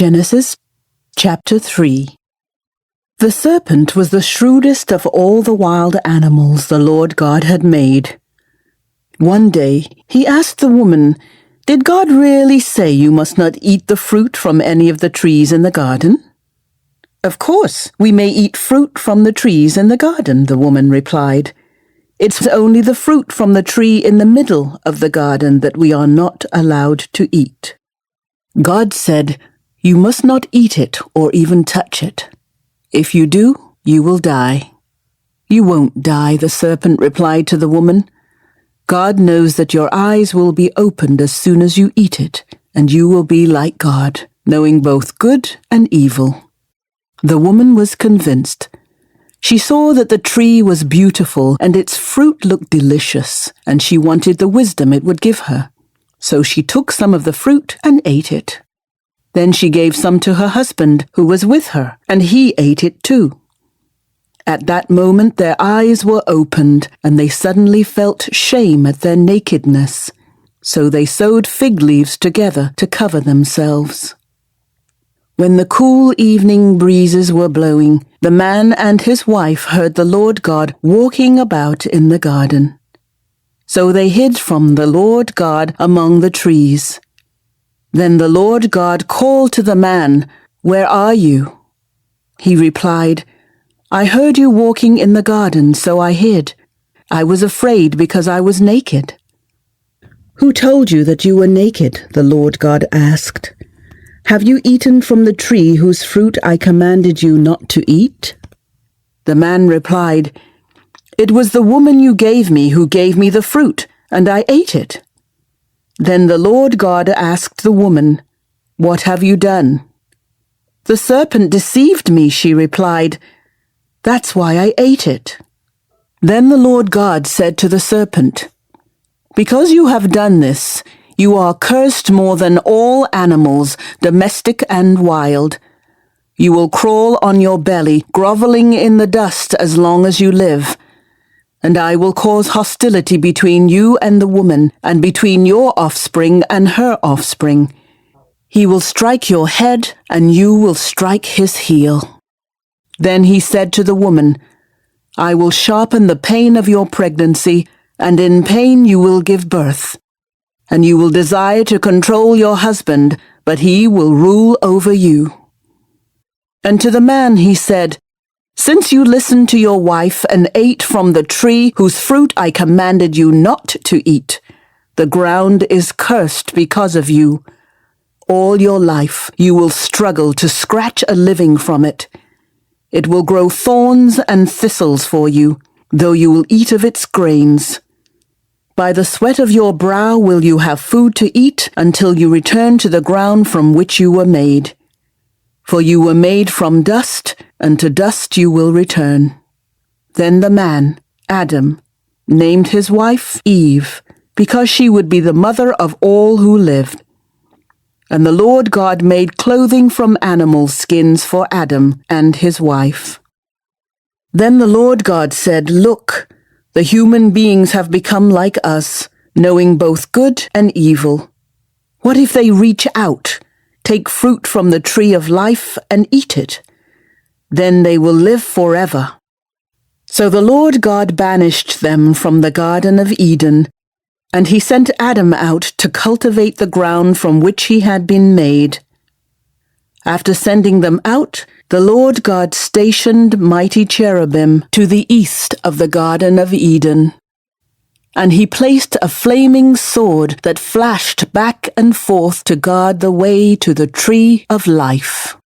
Genesis chapter 3. The serpent was the shrewdest of all the wild animals the Lord God had made. One day he asked the woman, "Did God really say you must not eat the fruit from any of the trees in the garden?" "Of course, we may eat fruit from the trees in the garden," the woman replied. "It's only the fruit from the tree in the middle of the garden that we are not allowed to eat." God said, "You must not eat it or even touch it. If you do, you will die." "You won't die," the serpent replied to the woman. "God knows that your eyes will be opened as soon as you eat it, and you will be like God, knowing both good and evil." The woman was convinced. She saw that the tree was beautiful and its fruit looked delicious, and she wanted the wisdom it would give her. So she took some of the fruit and ate it. Then she gave some to her husband, who was with her, and he ate it too. At that moment their eyes were opened, and they suddenly felt shame at their nakedness. So they sewed fig leaves together to cover themselves. When the cool evening breezes were blowing, the man and his wife heard the Lord God walking about in the garden. So they hid from the Lord God among the trees. Then the Lord God called to the man, "Where are you?" He replied, "I heard you walking in the garden, so I hid. I was afraid because I was naked." "Who told you that you were naked?" the Lord God asked. "Have you eaten from the tree whose fruit I commanded you not to eat?" The man replied, "It was the woman you gave me who gave me the fruit, and I ate it." Then the Lord God asked the woman, "What have you done?" "The serpent deceived me," she replied. "That's why I ate it." Then the Lord God said to the serpent, "Because you have done this, you are cursed more than all animals, domestic and wild. You will crawl on your belly, groveling in the dust as long as you live. And I will cause hostility between you and the woman, and between your offspring and her offspring. He will strike your head, and you will strike his heel." Then he said to the woman, "I will sharpen the pain of your pregnancy, and in pain you will give birth. And you will desire to control your husband, but he will rule over you." And to the man he said, "Since you listened to your wife and ate from the tree whose fruit I commanded you not to eat, the ground is cursed because of you. All your life you will struggle to scratch a living from it. It will grow thorns and thistles for you, though you will eat of its grains. By the sweat of your brow will you have food to eat until you return to the ground from which you were made. For you were made from dust, and to dust you will return." Then the man, Adam, named his wife Eve, because she would be the mother of all who lived. And the Lord God made clothing from animal skins for Adam and his wife. Then the Lord God said, "Look, the human beings have become like us, knowing both good and evil. What if they reach out, take fruit from the tree of life and eat it? Then they will live forever." So the Lord God banished them from the Garden of Eden, and he sent Adam out to cultivate the ground from which he had been made. After sending them out, the Lord God stationed mighty cherubim to the east of the Garden of Eden. And he placed a flaming sword that flashed back and forth to guard the way to the tree of life.